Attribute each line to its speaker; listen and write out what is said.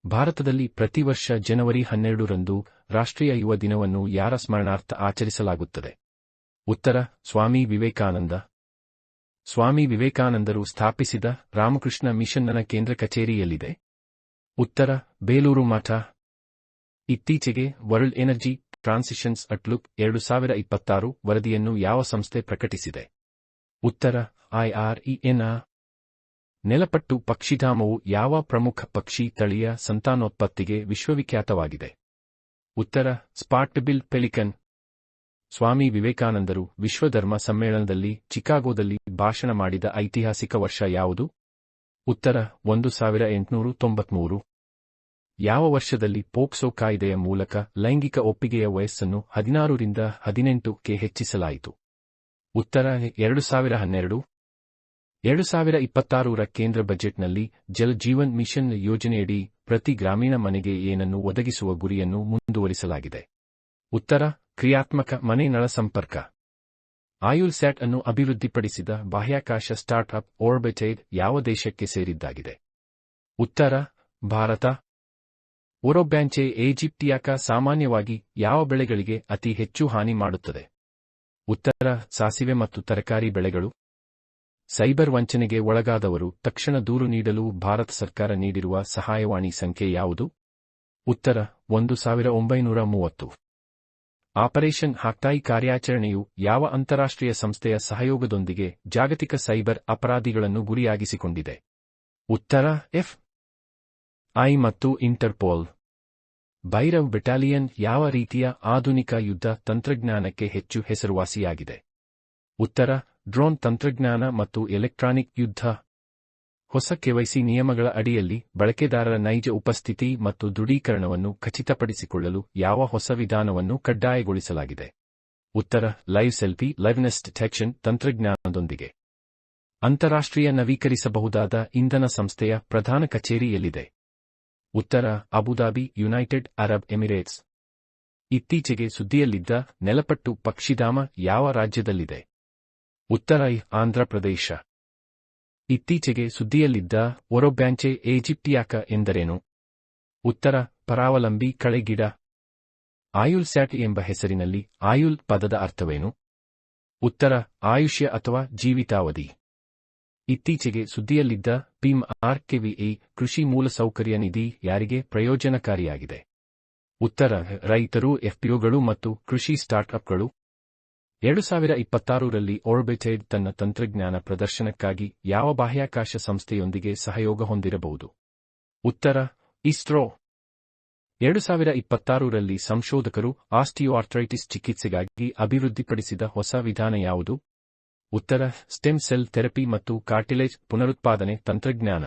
Speaker 1: ಭಾರತದಲ್ಲಿ ಪ್ರತಿ ವರ್ಷ ಜನವರಿ 12ರಂದು ರಾಷ್ಟ್ರೀಯ ಯುವ ದಿನವನ್ನು ಯಾರ ಸ್ಮರಣಾರ್ಥ ಆಚರಿಸಲಾಗುತ್ತದೆ? ಉತ್ತರ: ಸ್ವಾಮಿ ವಿವೇಕಾನಂದ. ಸ್ವಾಮಿ ವಿವೇಕಾನಂದರು ಸ್ಥಾಪಿಸಿದ ರಾಮಕೃಷ್ಣ ಮಿಷನ್ನ ಕೇಂದ್ರ ಕಚೇರಿ ಎಲ್ಲಿದೆ? ಉತ್ತರ: ಬೇಲೂರು ಮಠ. ಇತ್ತೀಚೆಗೆ ವರ್ಲ್ಡ್ ಎನರ್ಜಿ ಟ್ರಾನ್ಸಿಷನ್ಸ್ ಔಟ್ಲುಕ್ 2026 ವರದಿಯನ್ನು ಯಾವ ಸಂಸ್ಥೆ ಪ್ರಕಟಿಸಿದೆ? ಉತ್ತರ: IRENA. ನೆಲಪಟ್ಟು ಪಕ್ಷಿಧಾಮವು ಯಾವ ಪ್ರಮುಖ ಪಕ್ಷಿ ತಳಿಯ ಸಂತಾನೋತ್ಪತ್ತಿಗೆ ವಿಶ್ವವಿಖ್ಯಾತವಾಗಿದೆ? ಉತ್ತರ: ಸ್ಪಾಟ್ಬಿಲ್ ಪೆಲಿಕನ್. ಸ್ವಾಮಿ ವಿವೇಕಾನಂದರು ವಿಶ್ವಧರ್ಮ ಸಮ್ಮೇಳನದಲ್ಲಿ ಚಿಕಾಗೋದಲ್ಲಿ ಭಾಷಣ ಮಾಡಿದ ಐತಿಹಾಸಿಕ ವರ್ಷ ಯಾವುದು? ಉತ್ತರ: 1893. ಯಾವ ವರ್ಷದಲ್ಲಿ ಪೋಕ್ಸೋ ಕಾಯ್ದೆಯ ಮೂಲಕ ಲೈಂಗಿಕ ಒಪ್ಪಿಗೆಯ ವಯಸ್ಸನ್ನು 16ರಿಂದ 18ಕ್ಕೆ ಹೆಚ್ಚಿಸಲಾಯಿತು? ಉತ್ತರ: 2012. 2026ರ ಕೇಂದ್ರ ಬಜೆಟ್ನಲ್ಲಿ ಜಲ್ ಜೀವನ್ ಮಿಷನ್ ಯೋಜನೆಯಡಿ ಪ್ರತಿ ಗ್ರಾಮೀಣ ಮನೆಗೆ ಏನನ್ನು ಒದಗಿಸುವ ಗುರಿಯನ್ನು ಮುಂದುವರಿಸಲಾಗಿದೆ? ಉತ್ತರ: ಕ್ರಿಯಾತ್ಮಕ ಮನೆ ನಳ ಸಂಪರ್ಕ. ಆಯುಲ್ಸ್ಯಾಟ್ ಅನ್ನು ಅಭಿವೃದ್ಧಿಪಡಿಸಿದ ಬಾಹ್ಯಾಕಾಶ ಸ್ಟಾರ್ಟ್ಅಪ್ ಓರ್ಬಿಟೈಡ್ ಯಾವ ದೇಶಕ್ಕೆ ಸೇರಿದ್ದಾಗಿದೆ? ಉತ್ತರ: ಭಾರತ. ಒರೊಬ್ಯಾಂಚೆ ಈಜಿಪ್ಟಿಯಾಕ ಸಾಮಾನ್ಯವಾಗಿ ಯಾವ ಬೆಳೆಗಳಿಗೆ ಅತಿ ಹೆಚ್ಚು ಹಾನಿ ಮಾಡುತ್ತದೆ? ಉತ್ತರ: ಸಾಸಿವೆ ಮತ್ತು ತರಕಾರಿ ಬೆಳೆಗಳು. ಸೈಬರ್ ವಂಚನೆಗೆ ಒಳಗಾದವರು ತಕ್ಷಣ ದೂರು ನೀಡಲು ಭಾರತ ಸರ್ಕಾರ ನೀಡಿರುವ ಸಹಾಯವಾಣಿ ಸಂಖ್ಯೆ ಯಾವುದು? ಉತ್ತರ: 1930. ಆಪರೇಷನ್ ಹಾಕ್ತಾಯಿ ಕಾರ್ಯಾಚರಣೆಯು ಯಾವ ಅಂತಾರಾಷ್ಟ್ರೀಯ ಸಂಸ್ಥೆಯ ಸಹಯೋಗದೊಂದಿಗೆ ಜಾಗತಿಕ ಸೈಬರ್ ಅಪರಾಧಿಗಳನ್ನು ಗುರಿಯಾಗಿಸಿಕೊಂಡಿದೆ? ಉತ್ತರ: FBI ಮತ್ತು ಇಂಟರ್ಪೋಲ್. ಭೈರವ್ ಬೆಟಾಲಿಯನ್ ಯಾವ ರೀತಿಯ ಆಧುನಿಕ ಯುದ್ಧ ತಂತ್ರಜ್ಞಾನಕ್ಕೆ ಹೆಚ್ಚು ಹೆಸರುವಾಸಿಯಾಗಿದೆ? ಉತ್ತರ: ಡ್ರೋನ್ ತಂತ್ರಜ್ಞಾನ ಮತ್ತು ಎಲೆಕ್ಟ್ರಾನಿಕ್ ಯುದ್ಧ. ಹೊಸ ಕೆವೈಸಿ ನಿಯಮಗಳ ಅಡಿಯಲ್ಲಿ ಬಳಕೆದಾರರ ನೈಜ ಉಪಸ್ಥಿತಿ ಮತ್ತು ದೃಢೀಕರಣವನ್ನು ಖಚಿತಪಡಿಸಿಕೊಳ್ಳಲು ಯಾವ ಹೊಸ ವಿಧಾನವನ್ನು ಕಡ್ಡಾಯಗೊಳಿಸಲಾಗಿದೆ? ಉತ್ತರ: ಲೈವ್ ಸೆಲ್ಫಿ ಲೈವ್ನೆಸ್ ಡಿಟೆಕ್ಷನ್ ತಂತ್ರಜ್ಞಾನದೊಂದಿಗೆ. ಅಂತಾರಾಷ್ಟ್ರೀಯ ನವೀಕರಿಸಬಹುದಾದ ಇಂಧನ ಸಂಸ್ಥೆಯ ಪ್ರಧಾನ ಕಚೇರಿ ಎಲ್ಲಿದೆ? ಉತ್ತರ: ಅಬುದಾಬಿ, ಯುನೈಟೆಡ್ ಅರಬ್ ಎಮಿರೇಟ್ಸ್. ಇತ್ತೀಚೆಗೆ ಸುದ್ದಿಯಲ್ಲಿದ್ದ ನೆಲಪಟ್ಟು ಪಕ್ಷಿಧಾಮ ಯಾವ ರಾಜ್ಯದಲ್ಲಿದೆ? ಉತ್ತರ: ಆಂಧ್ರಪ್ರದೇಶ. ಇತ್ತೀಚೆಗೆ ಸುದ್ದಿಯಲ್ಲಿದ್ದ ಒರೊಬ್ಯಾಂಚೆ ಈಜಿಪ್ಟಿಯಾಕ ಎಂದರೇನು? ಉತ್ತರ: ಪರಾವಲಂಬಿ ಕಳೆಗಿಡ. ಆಯುಲ್ಸ್ಯಾಟ್ ಎಂಬ ಹೆಸರಿನಲ್ಲಿ ಆಯುಲ್ ಪದದ ಅರ್ಥವೇನು? ಉತ್ತರ: ಆಯುಷ್ಯ ಅಥವಾ ಜೀವಿತಾವಧಿ. ಇತ್ತೀಚೆಗೆ ಸುದ್ದಿಯಲ್ಲಿದ್ದ PMRKVA ಕೃಷಿ ಮೂಲಸೌಕರ್ಯ ನಿಧಿ ಯಾರಿಗೆ ಪ್ರಯೋಜನಕಾರಿಯಾಗಿದೆ? ಉತ್ತರ: ರೈತರು, FPOಗಳು ಮತ್ತು ಕೃಷಿ ಸ್ಟಾರ್ಟ್ಅಪ್ಗಳು. 2026ರಲ್ಲಿ ಓರ್ಬಿಟೈಡ್ ತನ್ನ ತಂತ್ರಜ್ಞಾನ ಪ್ರದರ್ಶನಕ್ಕಾಗಿ ಯಾವ ಬಾಹ್ಯಾಕಾಶ ಸಂಸ್ಥೆಯೊಂದಿಗೆ ಸಹಯೋಗ ಹೊಂದಿರಬಹುದು? ಉತ್ತರ: ಇಸ್ರೋ. 2026ರಲ್ಲಿ ಸಂಶೋಧಕರು ಆಸ್ಟಿಯೋಆರ್ಥ್ರೈಟಿಸ್ ಚಿಕಿತ್ಸೆಗಾಗಿ ಅಭಿವೃದ್ಧಿಪಡಿಸಿದ ಹೊಸ ವಿಧಾನ ಯಾವುದು? ಉತ್ತರ: ಸ್ಟೆಮ್ ಸೆಲ್ ಥೆರಪಿ ಮತ್ತು ಕಾರ್ಟಿಲೇಜ್ ಪುನರುತ್ಪಾದನೆ ತಂತ್ರಜ್ಞಾನ.